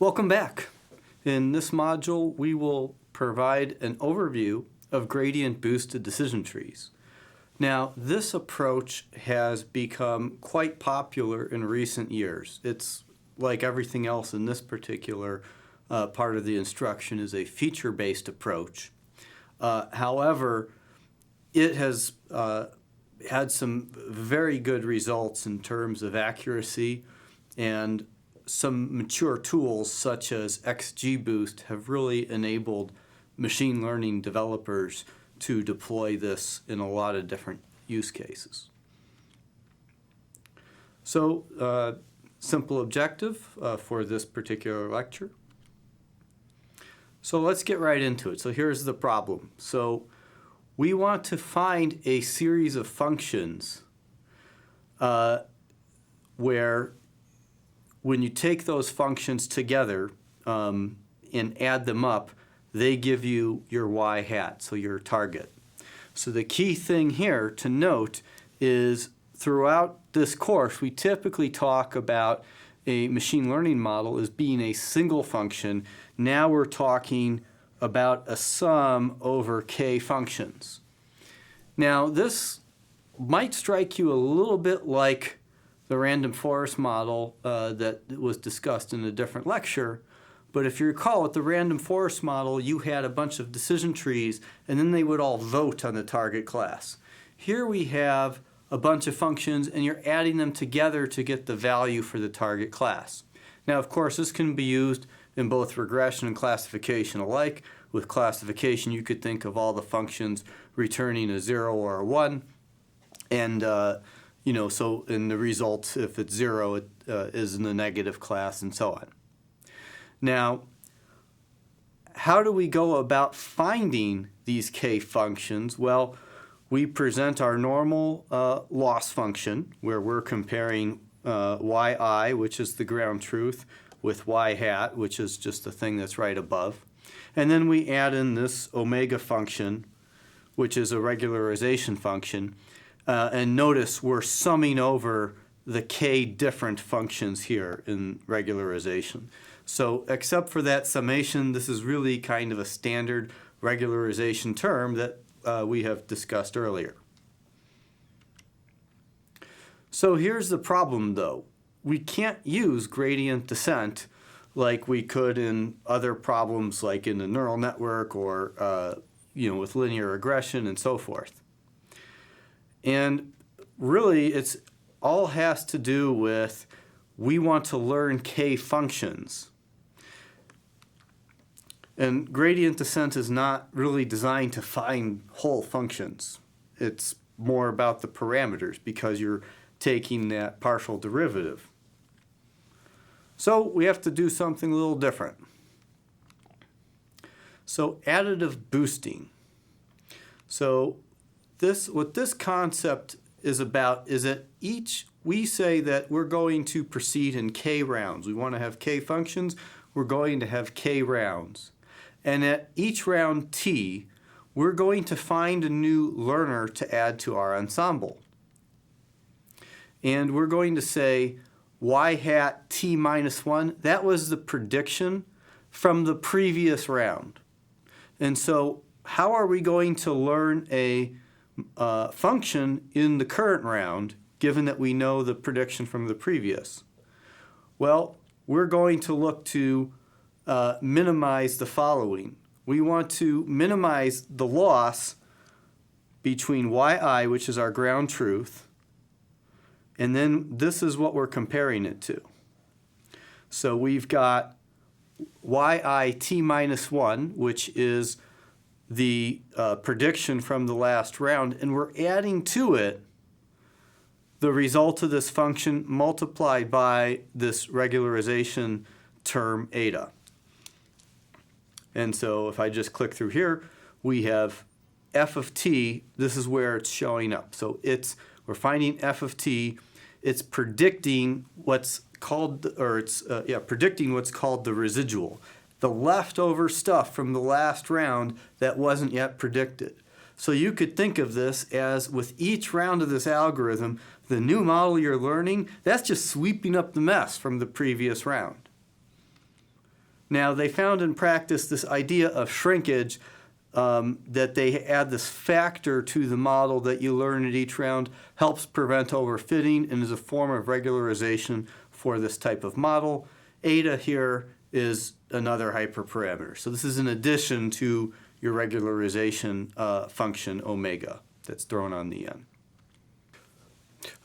Welcome back. In this module, we will provide an overview of gradient-boosted decision trees. Now, this approach has become quite popular in recent years. It's like everything else in this particular part of the instruction is a feature-based approach. However, it has had some very good results in terms of accuracy, and some mature tools such as XGBoost have really enabled machine learning developers to deploy this in a lot of different use cases. So, simple objective for this particular lecture. So let's get right into it. So here's the problem. So we want to find a series of functions where when you take those functions together and add them up, they give you your y hat, so your target. So the key thing here to note is throughout this course, we typically talk about a machine learning model as being a single function. Now we're talking about a sum over k functions. Now this might strike you a little bit like the random forest model that was discussed in a different lecture. But if you recall, with the random forest model, you had a bunch of decision trees, and then they would all vote on the target class. Here we have a bunch of functions, and you're adding them together to get the value for the target class. Now, of course, this can be used in both regression and classification alike. With classification, you could think of all the functions returning a 0 or a 1, and so in the result, if it's 0, it is in the negative class, and so on. Now, how do we go about finding these k functions? Well, we present our normal loss function, where we're comparing yi, which is the ground truth, with y hat, which is just the thing that's right above. And then we add in this omega function, which is a regularization function. And notice we're summing over the k different functions here in regularization. So except for that summation, this is really kind of a standard regularization term that we have discussed earlier. So here's the problem, though. We can't use gradient descent like we could in other problems like in the neural network or with linear regression and so forth. And really, it's all has to do with we want to learn k functions. And gradient descent is not really designed to find whole functions. It's more about the parameters because you're taking that partial derivative. So we have to do something a little different. So additive boosting. So what this concept is about is that we say that we're going to proceed in k rounds. We want to have k functions. We're going to have k rounds. And at each round t, we're going to find a new learner to add to our ensemble. And we're going to say y hat t minus 1. That was the prediction from the previous round. And so how are we going to learn a function in the current round, given that we know the prediction from the previous? Well, we're going to look to minimize the following. We want to minimize the loss between yi, which is our ground truth, and then this is what we're comparing it to. So we've got yi t minus 1, which is the prediction from the last round, and we're adding to it the result of this function multiplied by this regularization term eta. And so if I just click through here, we have f of t. This is where it's showing up. So we're finding f of t. It's predicting what's called, predicting what's called the residual, the leftover stuff from the last round that wasn't yet predicted. So you could think of this as with each round of this algorithm, the new model you're learning, that's just sweeping up the mess from the previous round. Now, they found in practice this idea of shrinkage, that they add this factor to the model that you learn at each round, helps prevent overfitting and is a form of regularization for this type of model. Eta here is another hyperparameter. So this is in addition to your regularization function omega that's thrown on the end.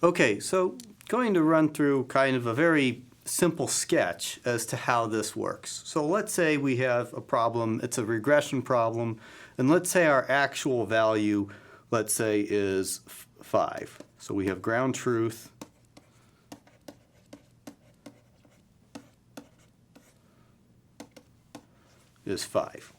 Okay, so going to run through kind of a very simple sketch as to how this works. So let's say we have a problem, it's a regression problem, and let's say our actual value, let's say, is 5. So we have ground truth is 5.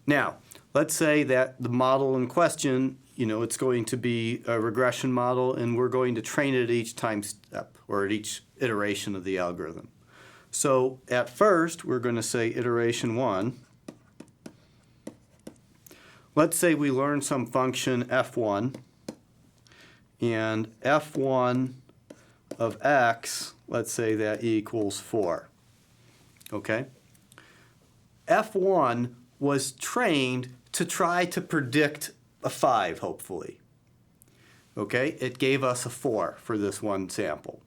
Now, let's say that the model in question, it's going to be a regression model, and we're going to train it at each time step or at each iteration of the algorithm. So at first, we're going to say iteration 1. Let's say we learn some function f1, and f1 of x, let's say that equals 4. Okay? f1 was trained to try to predict a 5, hopefully. Okay? It gave us a 4 for this one sample.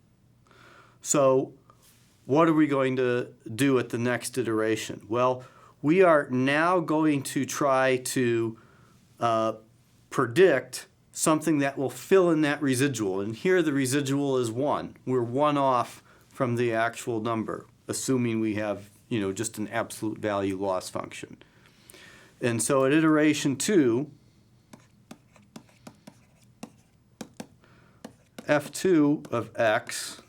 So what are we going to do at the next iteration? Well, we are now going to try to predict something that will fill in that residual. And here the residual is 1. We're 1 off from the actual number, assuming we have just an absolute value loss function. And so at iteration 2, f2 of x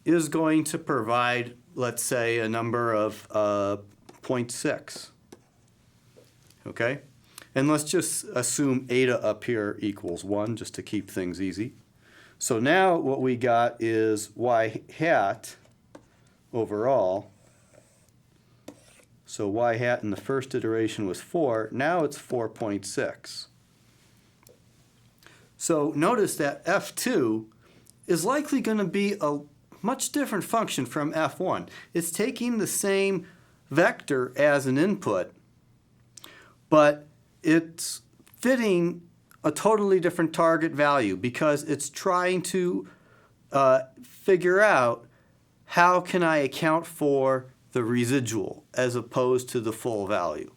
is going to provide, let's say, a number of 0.6. Okay? And let's just assume eta up here equals 1, just to keep things easy. So now what we got is y hat overall. So y hat in the first iteration was 4. Now it's 4.6. So notice that f2 is likely going to be a much different function from f1. It's taking the same vector as an input, but it's fitting a totally different target value because it's trying to figure out how can I account for the residual as opposed to the full value.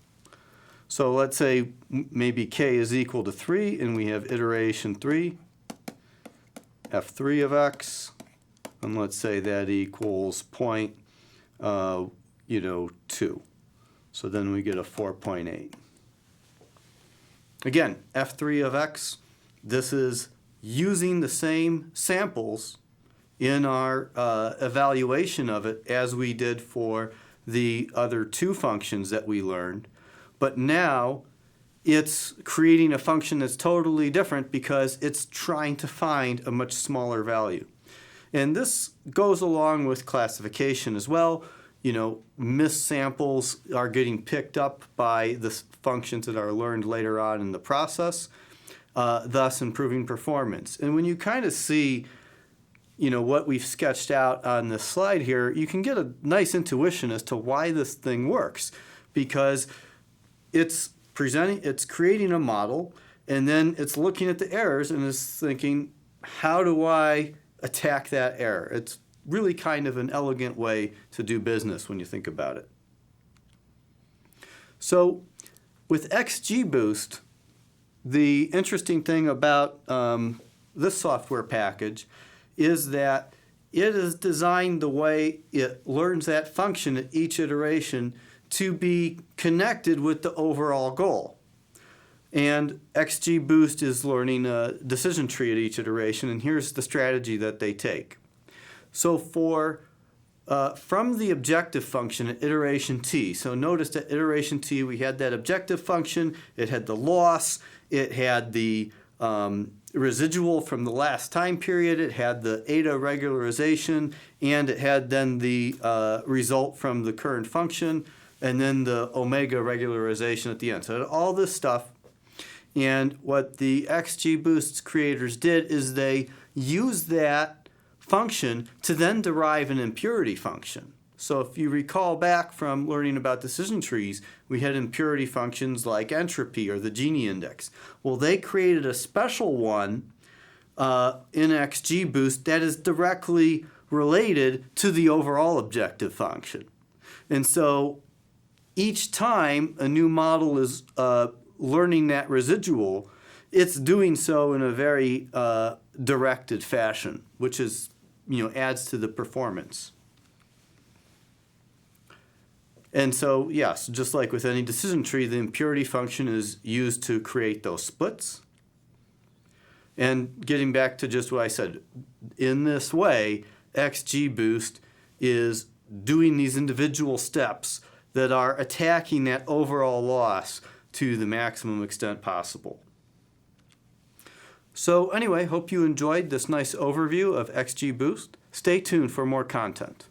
So let's say maybe k is equal to 3, and we have iteration 3, f3 of x, and let's say that equals 2. So then we get a 4.8. Again, f3 of x, this is using the same samples in our evaluation of it as we did for the other 2 functions that we learned. But now it's creating a function that's totally different because it's trying to find a much smaller value. And this goes along with classification as well. Missed samples are getting picked up by the functions that are learned later on in the process, thus improving performance. And when you kind of see what we've sketched out on this slide here, you can get a nice intuition as to why this thing works, because it's creating a model, and then it's looking at the errors and is thinking, how do I attack that error? It's really kind of an elegant way to do business when you think about it. So with XGBoost, the interesting thing about this software package is that it is designed the way it learns that function at each iteration to be connected with the overall goal. And XGBoost is learning a decision tree at each iteration, and here's the strategy that they take. So from the objective function at iteration t, so notice that iteration t we had that objective function, it had the loss, it had the residual from the last time period, it had the eta regularization, and it had then the result from the current function, and then the omega regularization at the end. So all this stuff. And what the XGBoost creators did is they used that function to then derive an impurity function. So if you recall back from learning about decision trees, we had impurity functions like entropy or the Gini index. Well, they created a special one in XGBoost that is directly related to the overall objective function. And so each time a new model is learning that residual, it's doing so in a very directed fashion, which is, adds to the performance. And so, yes, just like with any decision tree, the impurity function is used to create those splits. And getting back to just what I said, in this way, XGBoost is doing these individual steps that are attacking that overall loss to the maximum extent possible. So anyway, hope you enjoyed this nice overview of XGBoost. Stay tuned for more content.